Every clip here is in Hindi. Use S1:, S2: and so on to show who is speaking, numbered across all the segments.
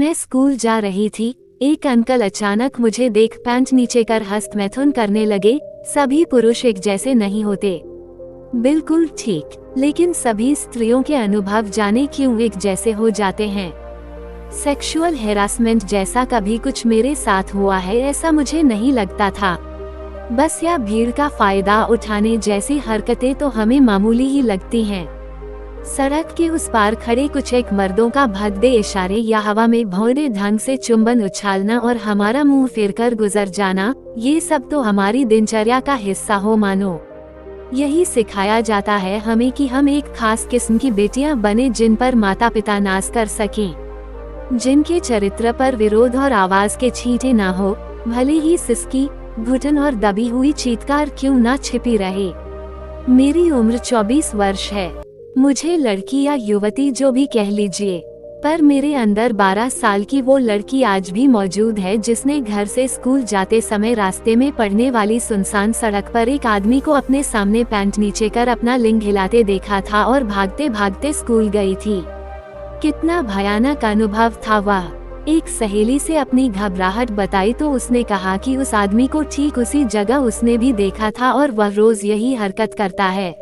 S1: मैं स्कूल जा रही थी। एक अंकल अचानक मुझे देख पैंट नीचे कर हस्तमैथुन करने लगे। सभी पुरुष एक जैसे नहीं होते। बिल्कुल ठीक, लेकिन सभी स्त्रियों के अनुभव जाने क्यों एक जैसे हो जाते हैं। सेक्सुअल हैरासमेंट जैसा कभी कुछ मेरे साथ हुआ है ऐसा मुझे नहीं लगता था। बस या भीड़ का फायदा उठाने जैसी हरकतें तो हमें मामूली ही लगती हैं। सड़क के उस पार खड़े कुछ एक मर्दों का भद्दे इशारे या हवा में भौरे ढंग से चुंबन उछालना और हमारा मुंह फेरकर गुजर जाना, ये सब तो हमारी दिनचर्या का हिस्सा हो मानो। यही सिखाया जाता है हमें कि हम एक खास किस्म की बेटियां बने जिन पर माता पिता नाज कर सकें, जिनके चरित्र पर विरोध और आवाज के छींटे ना हो, भले ही सिसकी, घुटन और दबी हुई चीत्कार क्यों ना छिपी रहे। मेरी उम्र 24 वर्ष है। मुझे लड़की या युवती जो भी कह लीजिए, पर मेरे अंदर 12 साल की वो लड़की आज भी मौजूद है जिसने घर से स्कूल जाते समय रास्ते में पड़ने वाली सुनसान सड़क पर एक आदमी को अपने सामने पैंट नीचे कर अपना लिंग हिलाते देखा था और भागते भागते स्कूल गई थी। कितना भयानक अनुभव था वह। एक सहेली से अपनी घबराहट बताई तो उसने कहा कि उस आदमी को ठीक उसी जगह उसने भी देखा था और वह रोज यही हरकत करता है।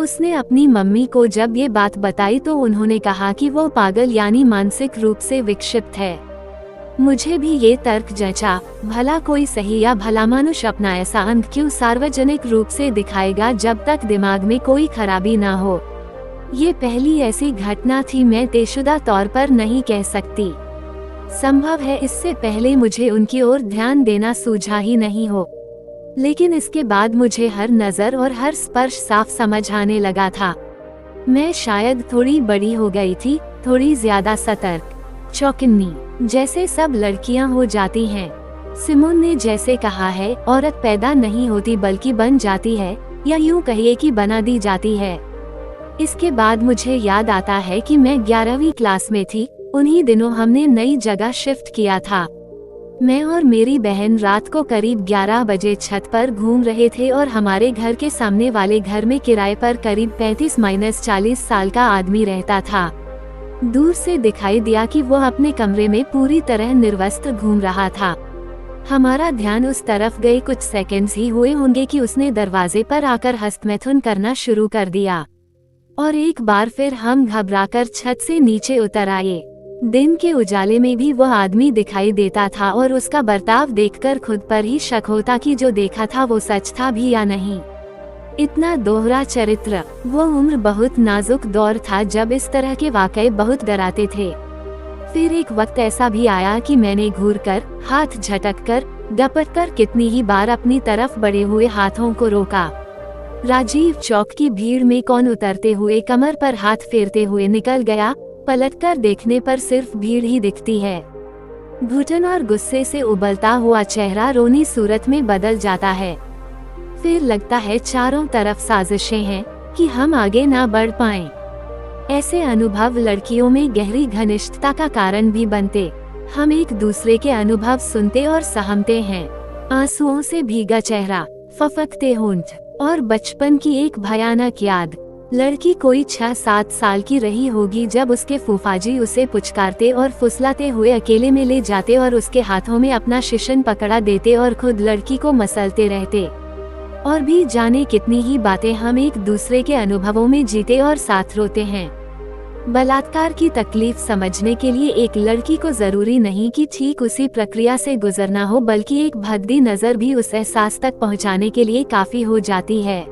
S1: उसने अपनी मम्मी को जब ये बात बताई तो उन्होंने कहा कि वो पागल यानी मानसिक रूप से विक्षिप्त है। मुझे भी ये तर्क जचा, भला कोई सही या भला मनुष्य अपना ऐसा अंग क्यों सार्वजनिक रूप से दिखाएगा जब तक दिमाग में कोई खराबी ना हो। ये पहली ऐसी घटना थी, मैं तयशुदा तौर पर नहीं कह सकती। संभव है इससे पहले मुझे उनकी ओर ध्यान देना सूझा ही नहीं हो, लेकिन इसके बाद मुझे हर नजर और हर स्पर्श साफ समझ आने लगा था। मैं शायद थोड़ी बड़ी हो गई थी, थोड़ी ज्यादा सतर्क, चौकन्नी, जैसे सब लड़कियां हो जाती हैं। सिमोन ने जैसे कहा है, औरत पैदा नहीं होती बल्कि बन जाती है, या यूं कहिए कि बना दी जाती है। इसके बाद मुझे याद आता है कि मैं 11वीं क्लास में थी। उन्हीं दिनों हमने नई जगह शिफ्ट किया था। मैं और मेरी बहन रात को करीब 11 बजे छत पर घूम रहे थे और हमारे घर के सामने वाले घर में किराए पर करीब 35-40 साल का आदमी रहता था। दूर से दिखाई दिया कि वह अपने कमरे में पूरी तरह निर्वस्त्र घूम रहा था। हमारा ध्यान उस तरफ गए कुछ सेकंड्स ही हुए होंगे कि उसने दरवाजे पर आकर हस्तमैथुन करना शुरू कर दिया, और एक बार फिर हम घबराकर छत से नीचे उतर आए। दिन के उजाले में भी वह आदमी दिखाई देता था और उसका बर्ताव देखकर खुद पर ही शक होता कि जो देखा था वो सच था भी या नहीं। इतना दोहरा चरित्र, वो उम्र बहुत नाजुक दौर था जब इस तरह के वाकये बहुत डराते थे। फिर एक वक्त ऐसा भी आया कि मैंने घूरकर, हाथ झटककर, डपटकर कितनी ही बार अपनी तरफ बढ़े हुए हाथों को रोका। राजीव चौक की भीड़ में कौन उतरते हुए कमर पर हाथ फेरते हुए निकल गया। पलटकर देखने पर सिर्फ भीड़ ही दिखती है। घुटन और गुस्से से उबलता हुआ चेहरा रोनी सूरत में बदल जाता है। फिर लगता है चारों तरफ साजिशें हैं कि हम आगे ना बढ़ पाएं। ऐसे अनुभव लड़कियों में गहरी घनिष्ठता का कारण भी बनते। हम एक दूसरे के अनुभव सुनते और सहमते हैं। आंसुओं से भीगा चेहरा, फफकते होंठ और बचपन की एक भयानक याद। लड़की कोई 6-7 साल की रही होगी जब उसके फूफाजी उसे पुचकारते और फुसलाते हुए अकेले में ले जाते और उसके हाथों में अपना शिशन पकड़ा देते और खुद लड़की को मसलते रहते। और भी जाने कितनी ही बातें हम एक दूसरे के अनुभवों में जीते और साथ रोते हैं। बलात्कार की तकलीफ समझने के लिए एक लड़की को जरूरी नहीं कि ठीक उसी प्रक्रिया से गुजरना हो, बल्कि एक भद्दी नजर भी उस एहसास तक पहुंचाने के लिए काफी हो जाती है।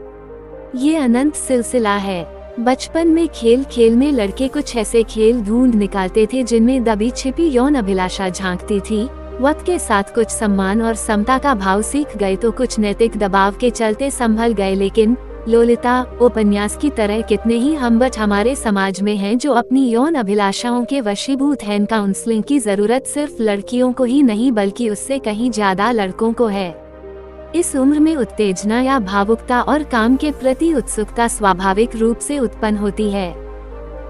S1: ये अनंत सिलसिला है। बचपन में खेल खेल में लड़के कुछ ऐसे खेल ढूंढ निकालते थे जिनमें दबी छिपी यौन अभिलाषा झांकती थी। वक्त के साथ कुछ सम्मान और समता का भाव सीख गए तो कुछ नैतिक दबाव के चलते संभल गए, लेकिन लोलिता उपन्यास की तरह कितने ही हमबट हमारे समाज में हैं जो अपनी यौन अभिलाषाओं के वशीभूत हैं। काउंसलिंग की जरूरत सिर्फ लड़कियों को ही नहीं बल्कि उससे कहीं ज्यादा लड़कों को है। इस उम्र में उत्तेजना या भावुकता और काम के प्रति उत्सुकता स्वाभाविक रूप से उत्पन्न होती है।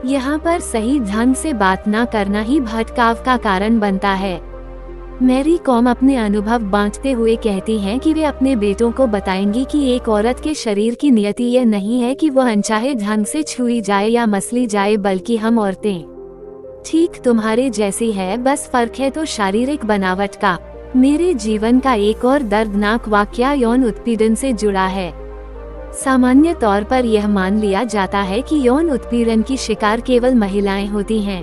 S1: यहाँ पर सही ढंग से बात न करना ही भटकाव का कारण बनता है। मैरी कॉम अपने अनुभव बांटते हुए कहती हैं कि वे अपने बेटों को बताएंगी कि एक औरत के शरीर की नियति यह नहीं है कि वह अनचाहे ढंग से छुई जाए या मसली जाए, बल्कि हम औरतें ठीक तुम्हारे जैसी है, बस फर्क है तो शारीरिक बनावट का। मेरे जीवन का एक और दर्दनाक वाकया यौन उत्पीड़न से जुड़ा है। सामान्य तौर पर यह मान लिया जाता है कि यौन उत्पीड़न की शिकार केवल महिलाएं होती हैं।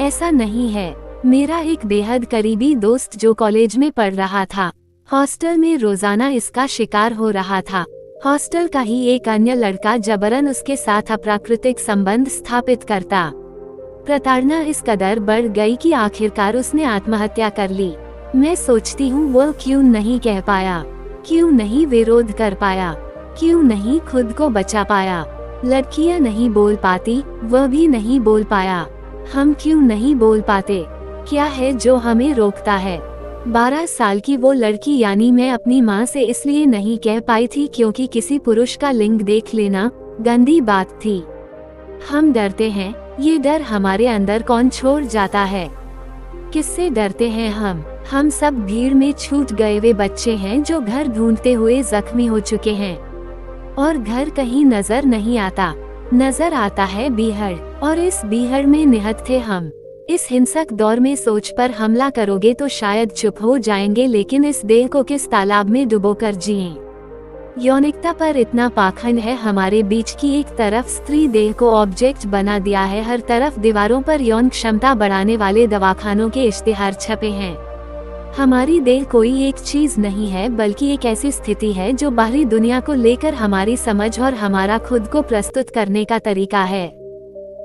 S1: ऐसा नहीं है। मेरा एक बेहद करीबी दोस्त जो कॉलेज में पढ़ रहा था, हॉस्टल में रोजाना इसका शिकार हो रहा था। हॉस्टल का ही एक अन्य लड़का जबरन उसके साथ अप्राकृतिक संबंध स्थापित करता। प्रताड़ना इस कदर बढ़ गई कि आखिरकार उसने आत्महत्या कर ली। मैं सोचती हूँ वो क्यों नहीं कह पाया, क्यों नहीं विरोध कर पाया, क्यों नहीं खुद को बचा पाया। लड़कियां नहीं बोल पाती, वह भी नहीं बोल पाया। हम क्यों नहीं बोल पाते? क्या है जो हमें रोकता है? 12 साल की वो लड़की यानी मैं अपनी माँ से इसलिए नहीं कह पाई थी क्योंकि किसी पुरुष का लिंग देख लेना गंदी बात थी। हम डरते हैं, ये डर हमारे अंदर कौन छोड़ जाता है? किससे डरते हैं हम? हम सब भीड़ में छूट गए वे बच्चे हैं जो घर ढूंढते हुए जख्मी हो चुके हैं और घर कहीं नजर नहीं आता। नजर आता है बीहड़, और इस बीहड़ में निहत थे हम। इस हिंसक दौर में सोच पर हमला करोगे तो शायद चुप हो जाएंगे, लेकिन इस देह को किस तालाब में डुबोकर जिएं? यौनिकता पर इतना पाखंड है हमारे बीच की एक तरफ स्त्री देह को ऑब्जेक्ट बना दिया है, हर तरफ दीवारों पर यौन क्षमता बढ़ाने वाले दवाखानों के इश्तिहार छपे हैं। हमारी देह कोई एक चीज नहीं है, बल्कि एक ऐसी स्थिति है जो बाहरी दुनिया को लेकर हमारी समझ और हमारा खुद को प्रस्तुत करने का तरीका है।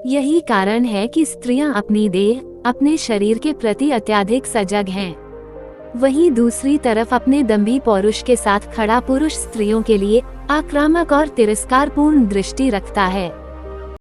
S1: यही कारण है कि स्त्रियां अपनी देह, अपने शरीर के प्रति अत्यधिक सजग हैं। वहीं दूसरी तरफ अपने दंभी पौरुष के साथ खड़ा पुरुष स्त्रियों के लिए आक्रामक और तिरस्कारपूर्ण दृष्टि रखता है।